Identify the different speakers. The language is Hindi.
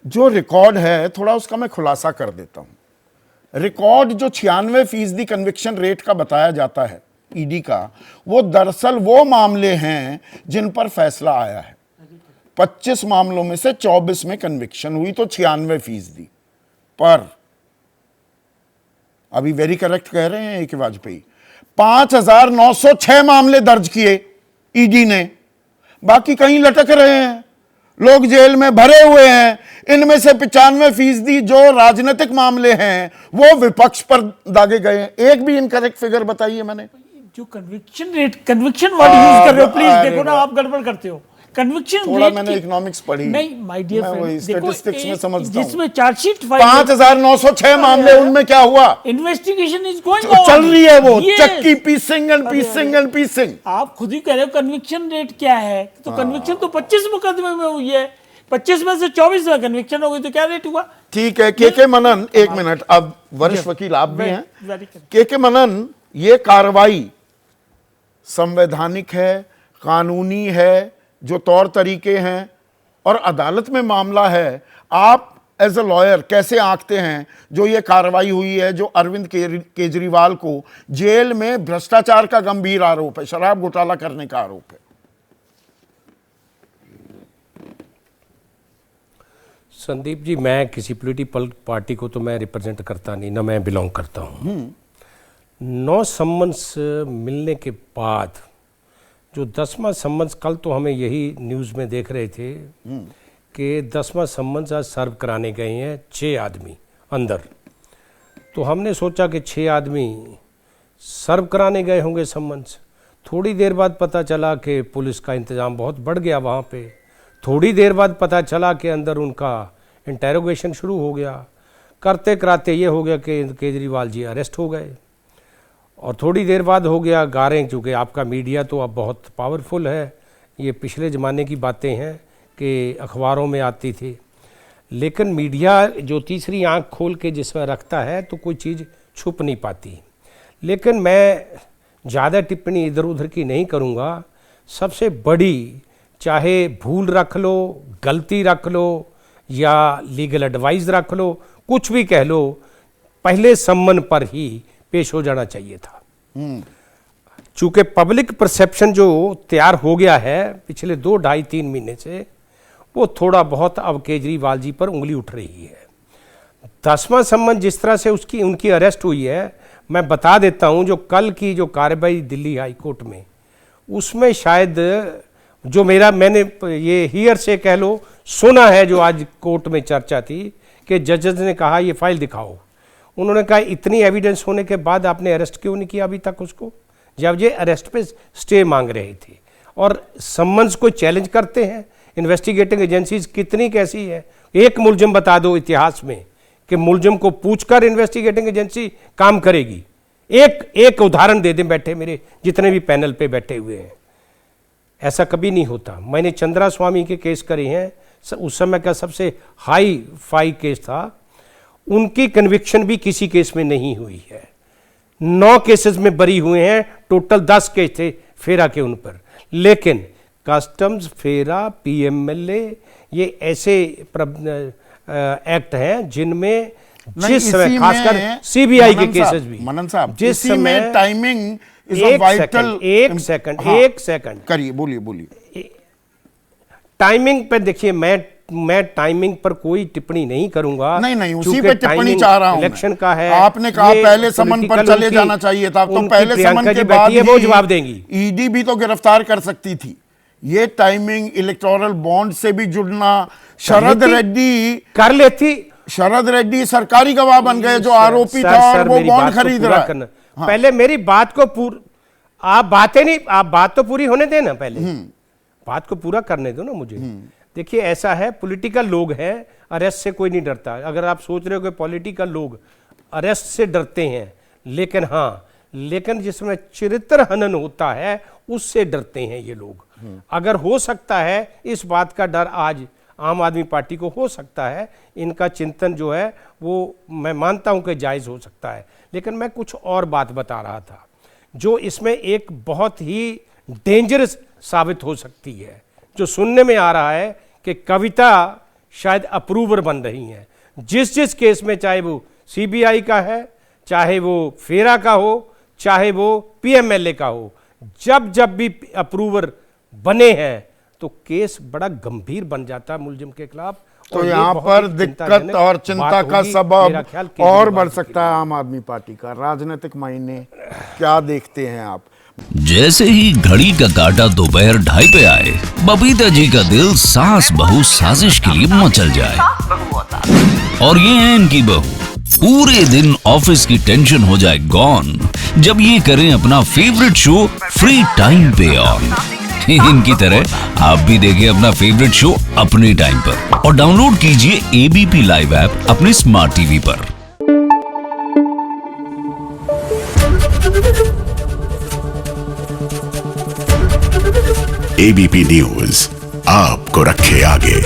Speaker 1: जो रिकॉर्ड है थोड़ा उसका मैं खुलासा कर देता हूं। रिकॉर्ड जो 96% कन्विक्शन रेट का बताया जाता है ईडी का, वो दरअसल वो मामले हैं जिन पर फैसला आया है। 25 मामलों में से 24 में कन्विक्शन हुई, तो 96%। पर अभी वेरी करेक्ट कह रहे हैं कि वाजपेयी 5906 मामले दर्ज किए ईडी ने, बाकी कहीं लटक रहे हैं, लोग जेल में भरे हुए हैं। इनमें से 95% जो राजनीतिक मामले हैं वो विपक्ष पर दागे गए हैं। एक भी इनकरेक्ट फिगर बताइए मैंने।
Speaker 2: जो conviction rate, conviction word use कर रहे हो, प्लीज देखो ना, आप गड़बड़ करते हो। कन्विक्शन
Speaker 1: थोड़ा मैंने इकोनॉमिक्स पढ़ी,
Speaker 2: नहीं माय डियर फ्रेंड,
Speaker 1: स्टैटिस्टिक्स में समझता हूं।
Speaker 2: जिसमें चार्जशीट
Speaker 1: 5906 मामले, उनमें क्या हुआ?
Speaker 2: इन्वेस्टिगेशन इज गोइंग ऑन,
Speaker 1: चल रही है वो चक्की पीसिंग एंड पीसिंग एंड पीसिंग।
Speaker 2: आप खुद ही कह रहे हो कन्विक्शन रेट क्या है, तो कन्विक्शन तो 25 मुकदमे में हुई है, 25 में से 24 में कन्विक्शन हो गई, तो क्या रेट हुआ?
Speaker 1: ठीक है। के मनन, एक मिनट, अब वरिष्ठ वकील आप भी हैं। के मनन, ये कार्रवाई संवैधानिक है, कानूनी है, जो तौर तरीके हैं और अदालत में मामला है, आप एज अ लॉयर कैसे आंकते हैं जो ये कार्रवाई हुई है, जो अरविंद केजरीवाल को जेल में भ्रष्टाचार का गंभीर आरोप है, शराब घोटाला करने का आरोप है?
Speaker 3: संदीप जी, मैं किसी पॉलिटिकल पार्टी को तो मैं रिप्रेजेंट करता नहीं, ना मैं बिलोंग करता हूँ। 9 सम्मन्स मिलने के बाद जो 10वां सम्मन्स, कल तो हमें यही न्यूज़ में देख रहे थे कि 10वां सम्मन्स आज सर्व कराने गए हैं 6 आदमी अंदर। तो हमने सोचा कि 6 आदमी सर्व कराने गए होंगे सम्मन्स। थोड़ी देर बाद पता चला कि पुलिस का इंतज़ाम बहुत बढ़ गया वहाँ पे। थोड़ी देर बाद पता चला कि अंदर उनका इंटेरोगेशन शुरू हो गया। करते कराते ये हो गया कि केजरीवाल जी अरेस्ट हो गए। और थोड़ी देर बाद हो गया गारें, चूँकि आपका मीडिया तो अब बहुत पावरफुल है, ये पिछले ज़माने की बातें हैं कि अखबारों में आती थी, लेकिन मीडिया जो तीसरी आंख खोल के जिसमें रखता है तो कोई चीज़ छुप नहीं पाती। लेकिन मैं ज़्यादा टिप्पणी इधर उधर की नहीं करूँगा। सबसे बड़ी, चाहे भूल रख लो, गलती रख लो या लीगल एडवाइस रख लो, कुछ भी कह लो, पहले सम्मन पर ही पेश हो जाना चाहिए था। चूंकि पब्लिक परसेप्शन जो तैयार हो गया है पिछले 2, 2.5, 3 महीने से, वो थोड़ा बहुत अब केजरीवाल जी पर उंगली उठ रही है। 10वां सम्मन जिस तरह से उनकी अरेस्ट हुई है, मैं बता देता हूं, जो कल की जो कार्रवाई दिल्ली हाई कोर्ट में, उसमें शायद जो मैंने ये हियर से कह लो सुना है, जो आज कोर्ट में चर्चा थी कि जजेस ने कहा ये फाइल दिखाओ। उन्होंने कहा इतनी एविडेंस होने के बाद आपने अरेस्ट क्यों नहीं किया अभी तक उसको, जब ये अरेस्ट पे स्टे मांग रहे थे। और सम्मन्स को चैलेंज करते हैं। इन्वेस्टिगेटिंग एजेंसीज कितनी कैसी है, एक मुलजिम बता दो इतिहास में कि मुलजिम को पूछकर इन्वेस्टिगेटिंग एजेंसी काम करेगी। एक उदाहरण दे दें बैठे मेरे जितने भी पैनल पे बैठे हुए हैं, ऐसा कभी नहीं होता। मैंने चंद्रा स्वामी के केस करे हैं, उस समय का सबसे हाई फाई केस था, उनकी कन्विक्शन भी किसी केस में नहीं हुई है। 9 केसेस में बरी हुए हैं, टोटल 10 केस थे फेरा के उन पर। लेकिन कस्टम्स, फेरा, पीएमएलए, ये ऐसे एक्ट हैं जिनमें जिस समय, खासकर सीबीआई के केसेस भी,
Speaker 1: मनन साहब,
Speaker 3: जिस समय
Speaker 1: टाइमिंग
Speaker 3: एक सेकंड
Speaker 1: करिए, बोलिए।
Speaker 3: टाइमिंग पे देखिए, मैं टाइमिंग पर कोई टिप्पणी नहीं करूंगा।
Speaker 1: नहीं, उसी पे टिप्पणी चाह रहा हूं।
Speaker 3: इलेक्शन का है,
Speaker 1: आपने कहा पहले समन पर चले जाना चाहिए था, तो पहले समन के बाद
Speaker 3: वो जवाब देंगी।
Speaker 1: ईडी भी तो गिरफ्तार कर सकती थी। ये टाइमिंग, इलेक्टोरल बॉन्ड से भी जुड़ना, शरद रेड्डी
Speaker 3: कर लेती।
Speaker 1: शरद रेड्डी सरकारी गवाह बन गए, जो आरोपी था, और वो बॉन्ड खरीद रहा है।
Speaker 3: पहले मेरी बात को आप बात तो पूरी होने देना, पहले बात को पूरा करने दो ना मुझे। देखिए, ऐसा है, पॉलिटिकल लोग हैं, अरेस्ट से कोई नहीं डरता। अगर आप सोच रहे हो कि पॉलिटिकल लोग अरेस्ट से डरते हैं, लेकिन जिसमें चरित्र हनन होता है उससे डरते हैं ये लोग। अगर हो सकता है इस बात का डर आज आम आदमी पार्टी को हो सकता है, इनका चिंतन जो है वो मैं मानता हूं कि जायज़ हो सकता है, लेकिन मैं कुछ और बात बता रहा था जो इसमें एक बहुत ही डेंजरस साबित हो सकती है। जो सुनने में आ रहा है कि कविता शायद अप्रूवर बन रही हैं। जिस जिस केस में, चाहे वो सीबीआई का है, चाहे वो फेरा का हो, चाहे वो पीएमएलए का हो, जब जब भी अप्रूवर बने हैं तो केस बड़ा गंभीर बन जाता है मुलजिम के खिलाफ।
Speaker 1: तो
Speaker 3: और ये
Speaker 1: यहाँ
Speaker 3: बहुत
Speaker 1: पर
Speaker 3: ही
Speaker 1: दिक्कत
Speaker 3: चिंताजनक
Speaker 1: और चिंता
Speaker 3: बात
Speaker 1: का
Speaker 3: होगी, मेरा
Speaker 1: सबब
Speaker 3: ख्याल
Speaker 1: और
Speaker 3: केजरीवाल
Speaker 1: बढ़
Speaker 3: जी
Speaker 1: सकता है आम आदमी पार्टी का। राजनीतिक मायने क्या देखते हैं आप?
Speaker 4: जैसे ही घड़ी का काटा दोपहर 2:30 पे आए, बबीता जी का दिल सास बहू साजिश के लिए मचल जाए। और ये है इनकी बहू, पूरे दिन ऑफिस की टेंशन हो जाए गॉन जब ये करें अपना फेवरेट शो फ्री टाइम पे ऑन। इनकी तरह आप भी देखिए अपना फेवरेट शो अपने टाइम पर और डाउनलोड कीजिए एबीपी लाइव ऐप अपने स्मार्ट टीवी पर।
Speaker 5: एबीपी न्यूज आपको रखे आगे।